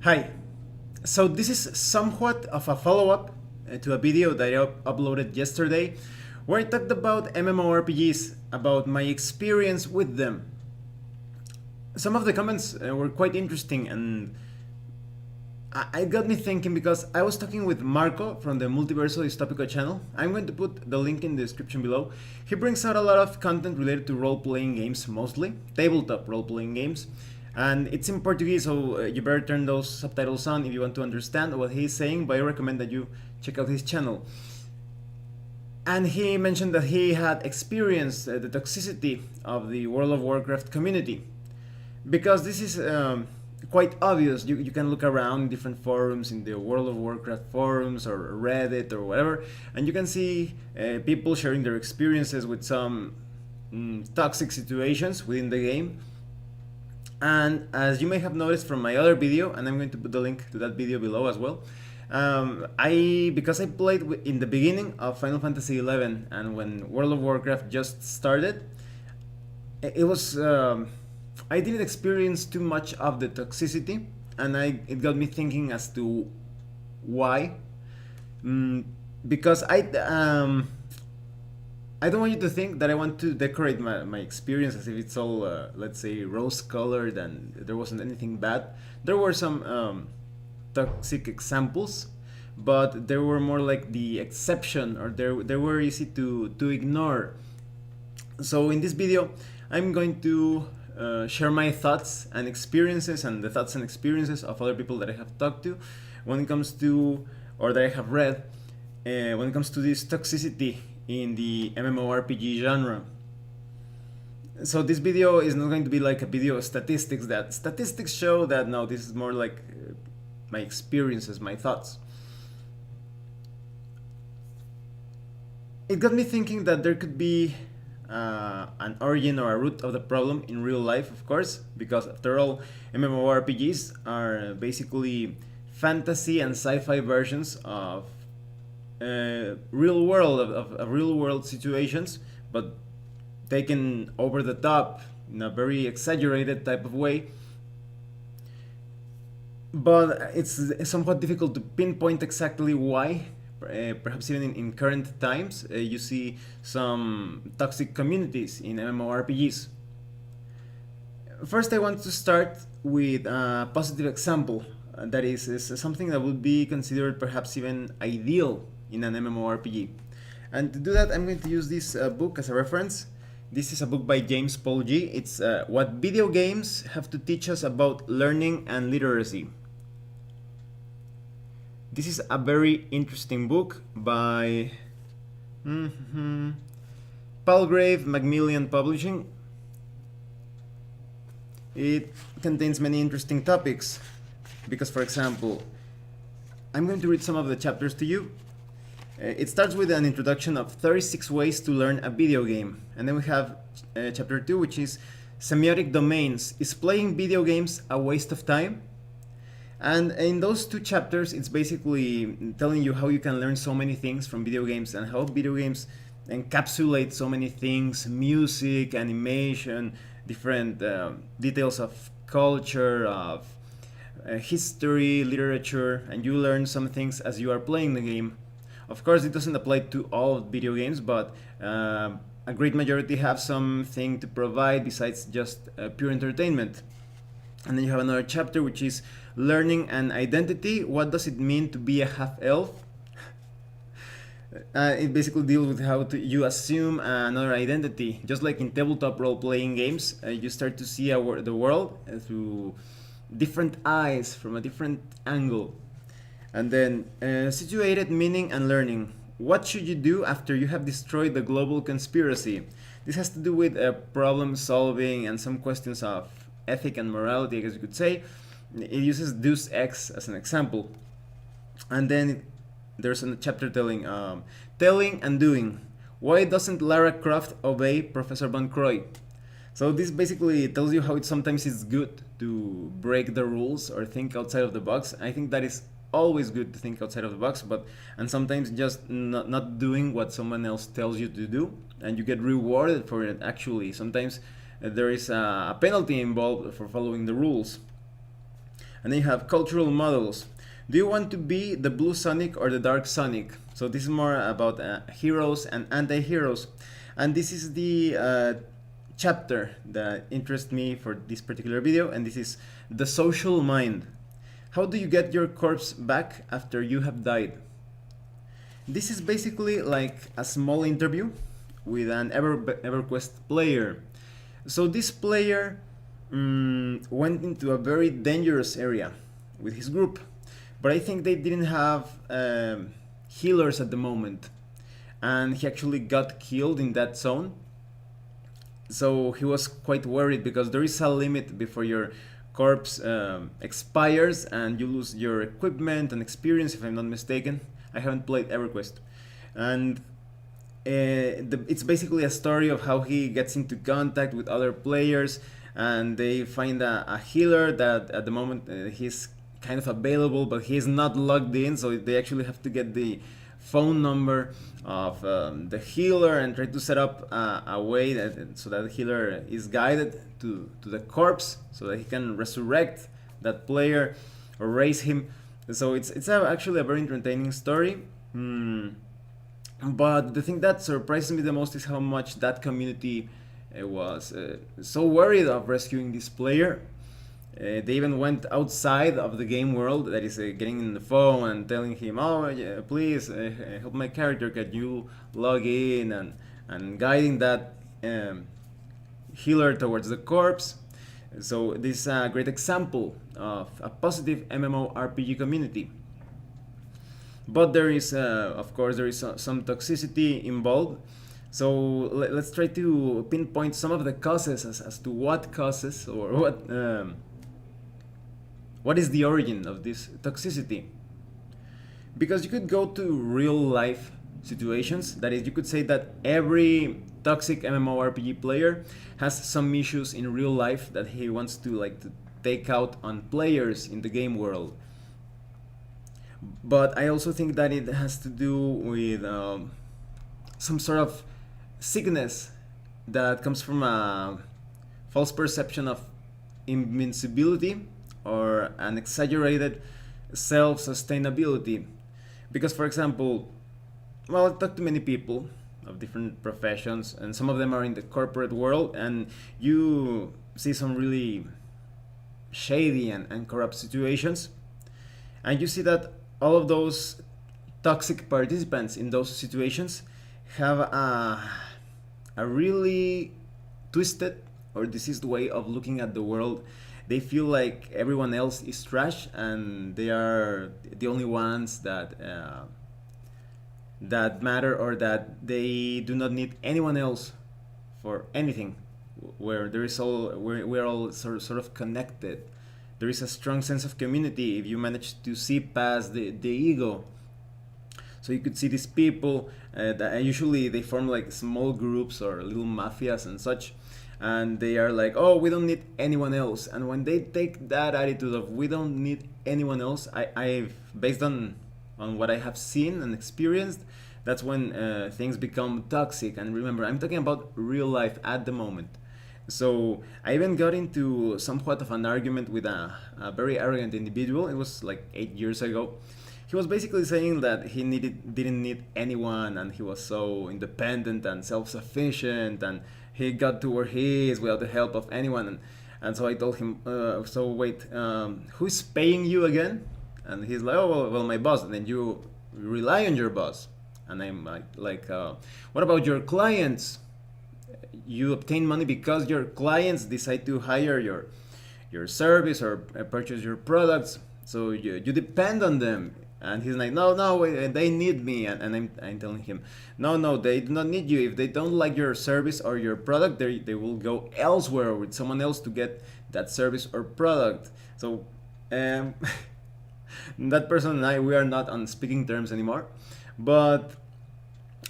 Hi. So this is somewhat of a follow-up to a video that I uploaded yesterday where I talked about MMORPGs, about my experience with them. Some of the comments were quite interesting and it got me thinking because I was talking with Marco from the Multiverso Distopico channel. I'm going to put the link in the description below. He brings out a lot of content related to role-playing games mostly, tabletop role-playing games. And it's in Portuguese, so you better turn those subtitles on if you want to understand what he's saying, but I recommend that you check out his channel. And he mentioned that he had experienced the toxicity of the World of Warcraft community. Because this is quite obvious. You can look around in different forums, in the World of Warcraft forums or Reddit or whatever, and you can see people sharing their experiences with some toxic situations within the game. And as you may have noticed from my other video, and I'm going to put the link to that video below as well, because I played in the beginning of Final Fantasy XI and when World of Warcraft just started, it was I didn't experience too much of the toxicity, and it got me thinking as to why. Because I don't want you to think that I want to decorate my experience as if it's all, let's say, rose-colored and there wasn't anything bad. There were some toxic examples, but they were more like the exception, or they were easy to ignore. So in this video, I'm going to share my thoughts and experiences and the thoughts and experiences of other people that I have talked to when it comes to, or that I have read, when it comes to this toxicity in the MMORPG genre. So this video is not going to be like a video of statistics, that statistics show that. No, this is more like my experiences, my thoughts. It got me thinking that there could be an origin or a root of the problem in real life, of course, because after all, MMORPGs are basically fantasy and sci-fi versions of real world situations, but taken over the top in a very exaggerated type of way. But it's somewhat difficult to pinpoint exactly why. Perhaps even in current times, you see some toxic communities in MMORPGs. First, I want to start with a positive example that is something that would be considered perhaps even ideal in an MMORPG. And to do that, I'm going to use this book as a reference. This is a book by James Paul G. It's What Video Games Have to Teach Us About Learning and Literacy. This is a very interesting book by Palgrave Macmillan Publishing. It contains many interesting topics because, for example, I'm going to read some of the chapters to you. It starts with an introduction of 36 ways to learn a video game, and then we have chapter 2, which is semiotic domains. Is playing video games a waste of time? And in those two chapters, it's basically telling you how you can learn so many things from video games and how video games encapsulate so many things: music, animation, different details of culture, of history, literature, and you learn some things as you are playing the game. Of course, it doesn't apply to all video games, but a great majority have something to provide besides just pure entertainment. And then you have another chapter which is learning and identity. What does it mean to be a half-elf? It basically deals with how you assume another identity. Just like in tabletop role-playing games, you start to see the world through different eyes, from a different angle. And then situated meaning and learning. What should you do after you have destroyed the global conspiracy? This has to do with problem solving and some questions of ethic and morality, I guess you could say. It uses Deus Ex as an example. And then there's a chapter telling and doing. Why doesn't Lara Croft obey Professor Von Croy? So this basically tells you how sometimes it's good to break the rules or think outside of the box. I think that is always good to think outside of the box, and sometimes just not doing what someone else tells you to do, and you get rewarded for it. Actually, sometimes there is a penalty involved for following the rules. And then you have cultural models. Do you want to be the blue Sonic or the dark Sonic? So this is more about heroes and anti-heroes. And this is the chapter that interests me for this particular video, and this is the social mind. How do you get your corpse back after you have died? This is basically like a small interview with an EverQuest player. So this player went into a very dangerous area with his group, but I think they didn't have healers at the moment, and he actually got killed in that zone. So he was quite worried because there is a limit before your corpse expires and you lose your equipment and experience, if I'm not mistaken. I haven't played EverQuest. And it's basically a story of how he gets into contact with other players, and they find a healer that at the moment he's kind of available, but he's not logged in, so they actually have to get the phone number of the healer and try to set up a way that so that the healer is guided to the corpse so that he can resurrect that player or raise him. So it's actually a very entertaining story. But the thing that surprises me the most is how much that community was so worried of rescuing this player. They even went outside of the game world, that is getting in the phone and telling him, oh yeah, please help my character, can you log in, and guiding that healer towards the corpse. So this is a great example of a positive MMORPG community. But there is, of course, there is some toxicity involved. So let's try to pinpoint some of the causes as to what causes or what is the origin of this toxicity. Because you could go to real life situations, that is, you could say that every toxic MMORPG player has some issues in real life that he wants to take out on players in the game world. But I also think that it has to do with some sort of sickness that comes from a false perception of invincibility or an exaggerated self-sustainability. Because, for example, well, I talk to many people of different professions, and some of them are in the corporate world, and you see some really shady and corrupt situations, and you see that all of those toxic participants in those situations have a really twisted or diseased way of looking at the world. They feel like everyone else is trash and they are the only ones that matter, or that they do not need anyone else for anything. Where there is we're all sort of connected. There is a strong sense of community if you manage to see past the ego. So you could see these people that usually they form like small groups or little mafias and such, and they are like, oh, we don't need anyone else. And when they take that attitude of we don't need anyone else, I've based on what I have seen and experienced, that's when things become toxic. And remember, I'm talking about real life at the moment. So I even got into somewhat of an argument with a very arrogant individual. It was like 8 years ago. He was basically saying that he didn't need anyone, and he was so independent and self-sufficient, and he got to where he is without the help of anyone. And so I told him, so wait, who's paying you again? And he's like, oh, well, my boss. And then you rely on your boss. And I'm like, what about your clients? You obtain money because your clients decide to hire your service or purchase your products. So you depend on them. And he's like, no, wait, they need me. And I'm telling him, no, they do not need you. If they don't like your service or your product, they will go elsewhere with someone else to get that service or product. So that person and I, we are not on speaking terms anymore. But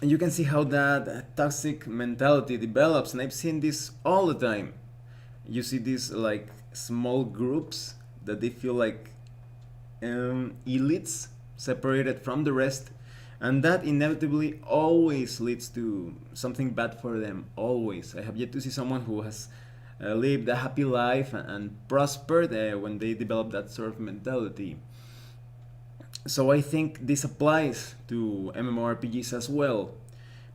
you can see how that toxic mentality develops, and I've seen this all the time. You see these like small groups that they feel like elites separated from the rest, and that inevitably always leads to something bad for them. Always. I have yet to see someone who has lived a happy life and prospered when they developed that sort of mentality. So I think this applies to MMORPGs as well,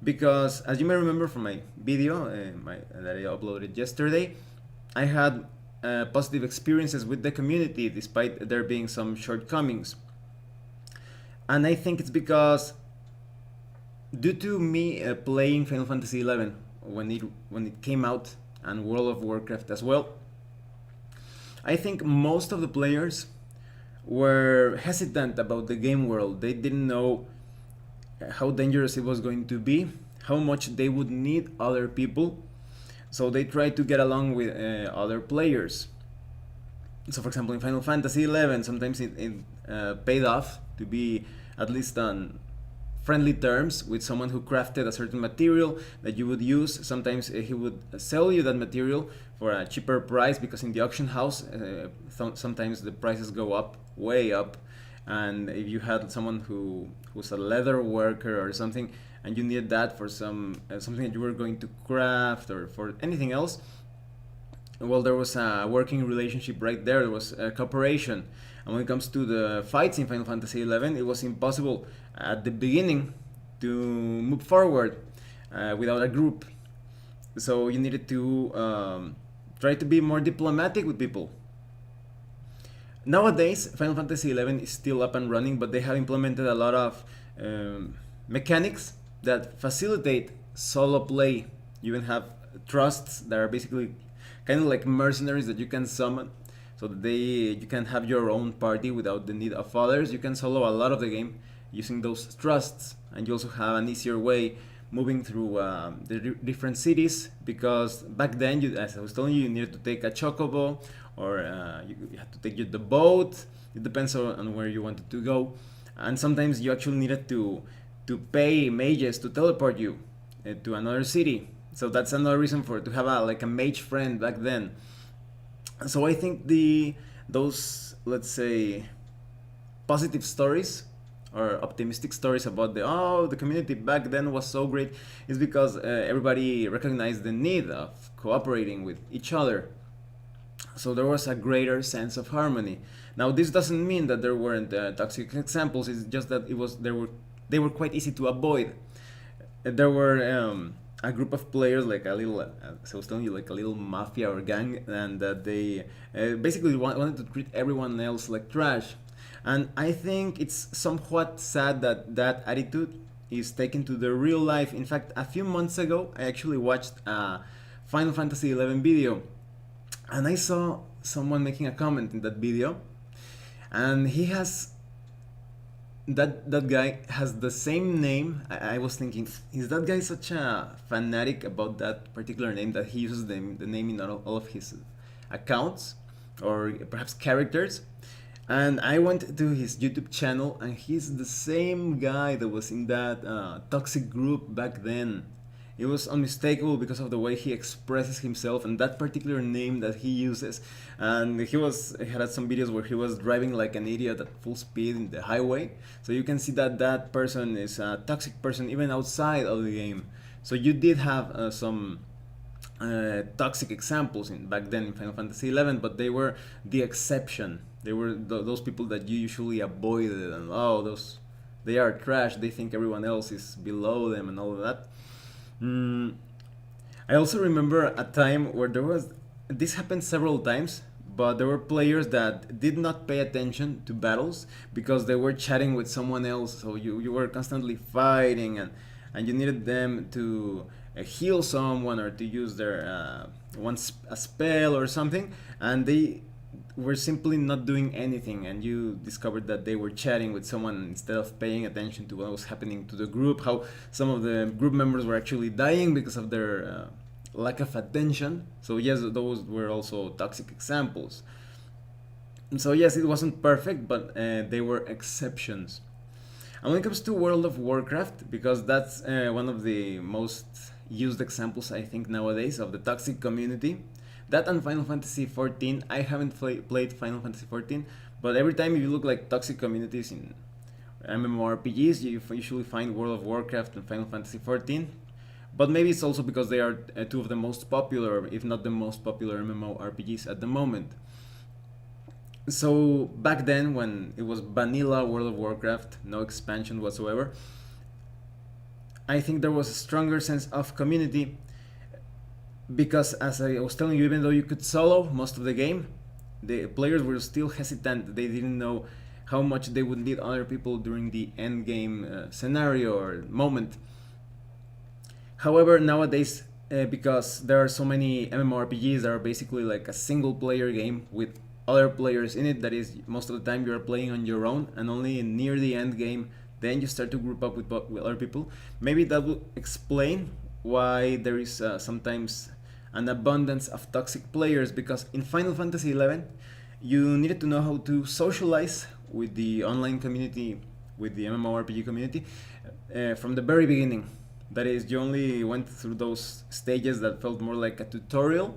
because as you may remember from my video that I uploaded yesterday, I had positive experiences with the community despite there being some shortcomings. And I think it's because due to me playing Final Fantasy XI when it came out, and World of Warcraft as well, I think most of the players were hesitant about the game world. They didn't know how dangerous it was going to be, how much they would need other people, so they tried to get along with other players. So for example, in Final Fantasy XI, sometimes it paid off to be at least on friendly terms with someone who crafted a certain material that you would use. Sometimes he would sell you that material for a cheaper price, because in the auction house sometimes the prices go up, way up. And if you had someone who was a leather worker or something, and you needed that for something that you were going to craft or for anything else, well, there was a working relationship right there. There was a cooperation. And when it comes to the fights in Final Fantasy XI, it was impossible at the beginning to move forward without a group. So you needed to try to be more diplomatic with people. Nowadays, Final Fantasy XI is still up and running, but they have implemented a lot of mechanics that facilitate solo play. You even have trusts that are basically kind of like mercenaries that you can summon, so that you can have your own party without the need of others. You can solo a lot of the game using those trusts, and you also have an easier way moving through the different cities, because back then, as I was telling you, you needed to take a chocobo, or you had to take the boat. It depends on where you wanted to go, and sometimes you actually needed to pay mages to teleport you to another city. So that's another reason to have a mage friend back then. So I think those, let's say, positive stories or optimistic stories about the community back then was so great is because everybody recognized the need of cooperating with each other. So there was a greater sense of harmony. Now this doesn't mean that there weren't toxic examples. It's just that they were quite easy to avoid. There were a group of players, like a little, as I was telling you, like a little mafia or gang, and that they basically wanted to treat everyone else like trash. And I think it's somewhat sad that attitude is taken to the real life. In fact, a few months ago, I actually watched a Final Fantasy XI video, and I saw someone making a comment in that video, and that guy has the same name. I was thinking, is that guy such a fanatic about that particular name that he uses the name in all of his accounts or perhaps characters? And I went to his YouTube channel, and he's the same guy that was in that toxic group back then. It was unmistakable because of the way he expresses himself and that particular name that he uses. And he had some videos where he was driving like an idiot at full speed in the highway. So you can see that person is a toxic person even outside of the game. So you did have some toxic examples back then in Final Fantasy XI, but they were the exception. They were those people that you usually avoided, and they are trash. They think everyone else is below them and all of that. I also remember a time where this happened several times, but there were players that did not pay attention to battles because they were chatting with someone else. So you were constantly fighting, and you needed them to heal someone or to use their a spell or something, and they were simply not doing anything, and you discovered that they were chatting with someone instead of paying attention to what was happening to the group, how some of the group members were actually dying because of their lack of attention. So yes, those were also toxic examples. So yes, it wasn't perfect, but they were exceptions. And when it comes to World of Warcraft, because that's one of the most used examples I think nowadays of the toxic community, that and Final Fantasy XIV. I haven't played Final Fantasy XIV, but every time you look like toxic communities in MMORPGs, you usually find World of Warcraft and Final Fantasy XIV. but maybe it's also because they are two of the most popular, if not the most popular MMORPGs at the moment. So back then, when it was vanilla World of Warcraft, no expansion whatsoever, I think there was a stronger sense of community because, as I was telling you, even though you could solo most of the game, the players were still hesitant. They didn't know how much they would need other people during the end game scenario or moment. However, nowadays, because there are so many MMORPGs that are basically like a single player game with other players in it, that is, most of the time you're playing on your own, and only near the end game then you start to group up with other people. Maybe that will explain why there is sometimes an abundance of toxic players, because in Final Fantasy XI you needed to know how to socialize with the online community, with the MMORPG community, from the very beginning. That is, you only went through those stages that felt more like a tutorial,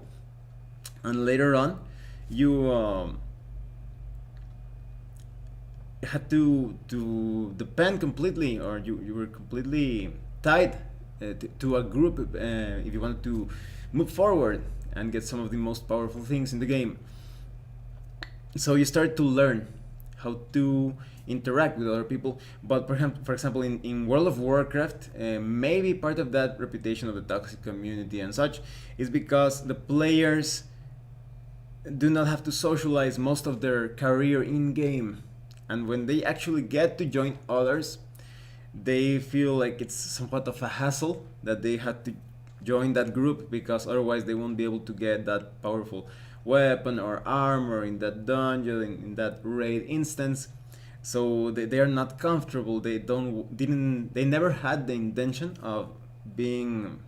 and later on you had to depend completely, or you were completely tied to a group if you wanted to move forward and get some of the most powerful things in the game. So you start to learn how to interact with other people. But perhaps, for example, in World of Warcraft, maybe part of that reputation of the toxic community and such is because the players do not have to socialize most of their career in game, and when they actually get to join others, they feel like it's somewhat of a hassle that they had to join that group, because otherwise they won't be able to get that powerful weapon or armor in that dungeon, in that raid instance. So they are not comfortable. They never had the intention of being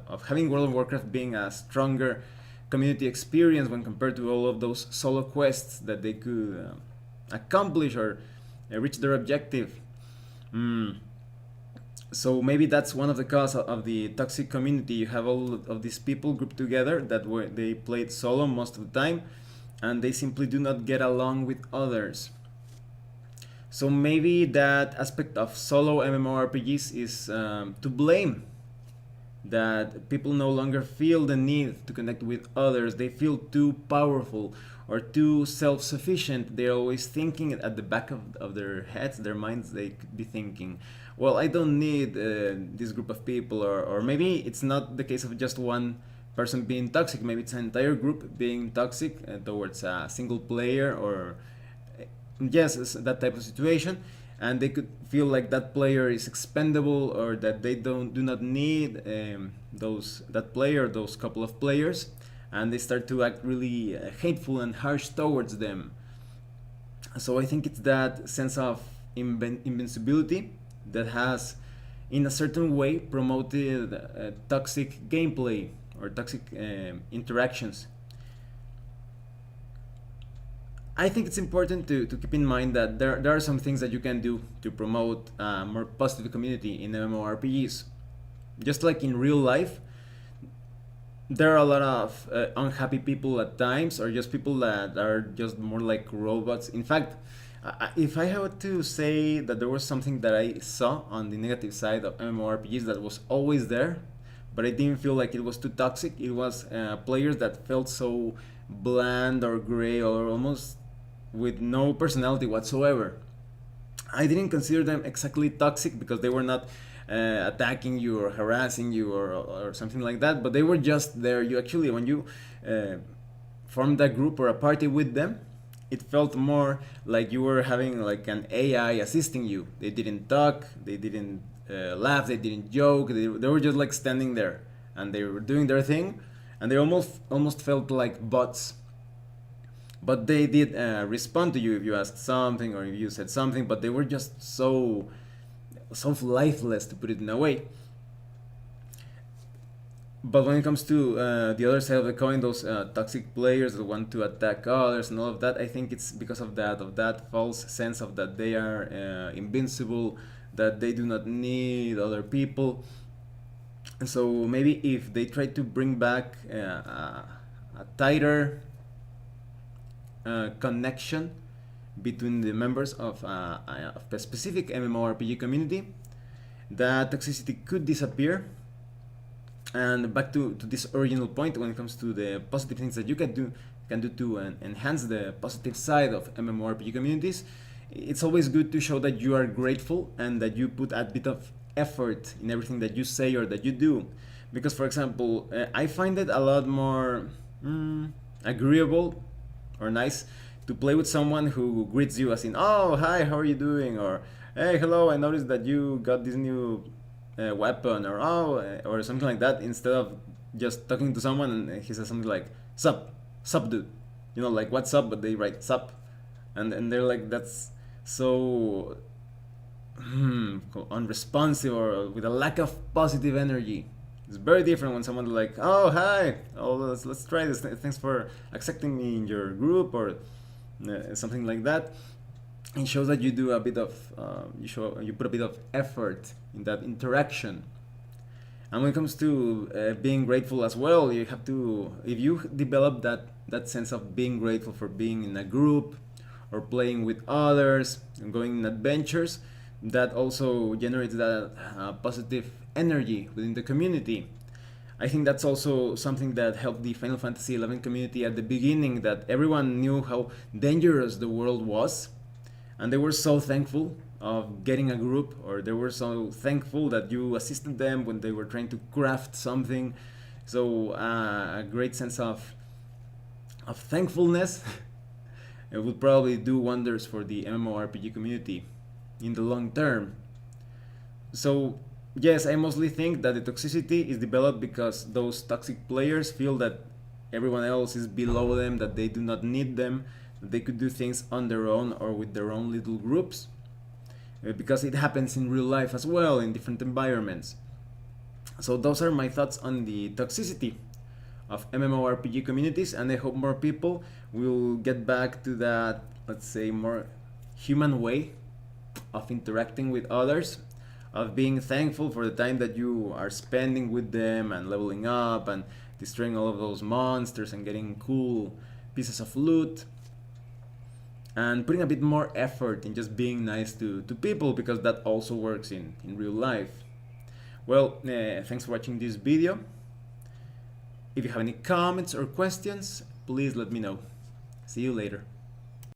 of having World of Warcraft being a stronger community experience when compared to all of those solo quests that they could accomplish or reach their objective. So maybe that's one of the causes of the toxic community. You have all of these people grouped together that they played solo most of the time, and they simply do not get along with others. So maybe that aspect of solo MMORPGs is to blame, that people no longer feel the need to connect with others. They feel too powerful or too self-sufficient. They're always thinking at the back of their heads, their minds, they could be thinking, well, I don't need this group of people. Or maybe it's not the case of just one person being toxic. Maybe it's an entire group being toxic towards a single player, or yes, that type of situation. And they could feel like that player is expendable, or that they do not need that player, those couple of players, and they start to act really hateful and harsh towards them. So I think it's that sense of invincibility that has, in a certain way, promoted toxic gameplay or toxic interactions. I think it's important to keep in mind that there are some things that you can do to promote a more positive community in MMORPGs. Just like in real life, there are a lot of unhappy people at times, or just people that are just more like robots. In fact, if I had to say that there was something that I saw on the negative side of MMORPGs that was always there, but I didn't feel like it was too toxic, it was players that felt so bland or gray or almost with no personality whatsoever. I didn't consider them exactly toxic because they were not attacking you or harassing you or something like that, but they were just there. You actually, when you formed a group or a party with them, it felt more like you were having like an AI assisting you. They didn't talk, they didn't laugh, they didn't joke, they were just like standing there and they were doing their thing, and they almost felt like bots. But they did respond to you if you asked something or if you said something, but they were just so lifeless, to put it in a way. But when it comes to the other side of the coin, those toxic players that want to attack others and all of that, I think it's because of that false sense of that they are invincible, that they do not need other people. And so maybe if they try to bring back a tighter connection between the members of a specific MMORPG community, that toxicity could disappear, And back to this original point, when it comes to the positive things that you can do to enhance the positive side of MMORPG communities, it's always good to show that you are grateful and that you put a bit of effort in everything that you say or that you do. Because, for example, I find it a lot more agreeable or nice to play with someone who greets you as in, "Oh, hi, how are you doing?" or "Hey, hello, I noticed that you got this new weapon," or "Oh," or something like that, instead of just talking to someone and he says something like, "Sup, sup, dude," like "What's up?" but they write "Sup," and they're like, that's so unresponsive or with a lack of positive energy. It's very different when someone like, "Oh, hi, oh, let's try this. Thanks for accepting me in your group," or something like that. It shows that you do a bit of you put a bit of effort in that interaction. And when it comes to being grateful as well, you have to, if you develop that sense of being grateful for being in a group or playing with others and going in adventures, that also generates that positive energy within the community. I think that's also something that helped the Final Fantasy XI community at the beginning, that everyone knew how dangerous the world was, and they were so thankful of getting a group, or they were so thankful that you assisted them when they were trying to craft something. So a great sense of thankfulness it would probably do wonders for the MMORPG community in the long term. So yes, I mostly think that the toxicity is developed because those toxic players feel that everyone else is below them, that they do not need them, that they could do things on their own or with their own little groups. Because it happens in real life as well, in different environments. So those are my thoughts on the toxicity of MMORPG communities, and I hope more people will get back to that, let's say, more human way of interacting with others, of being thankful for the time that you are spending with them and leveling up and destroying all of those monsters and getting cool pieces of loot, and putting a bit more effort in just being nice to people, because that also works in real life. Well, thanks for watching this video. If you have any comments or questions, please let me know. See you later.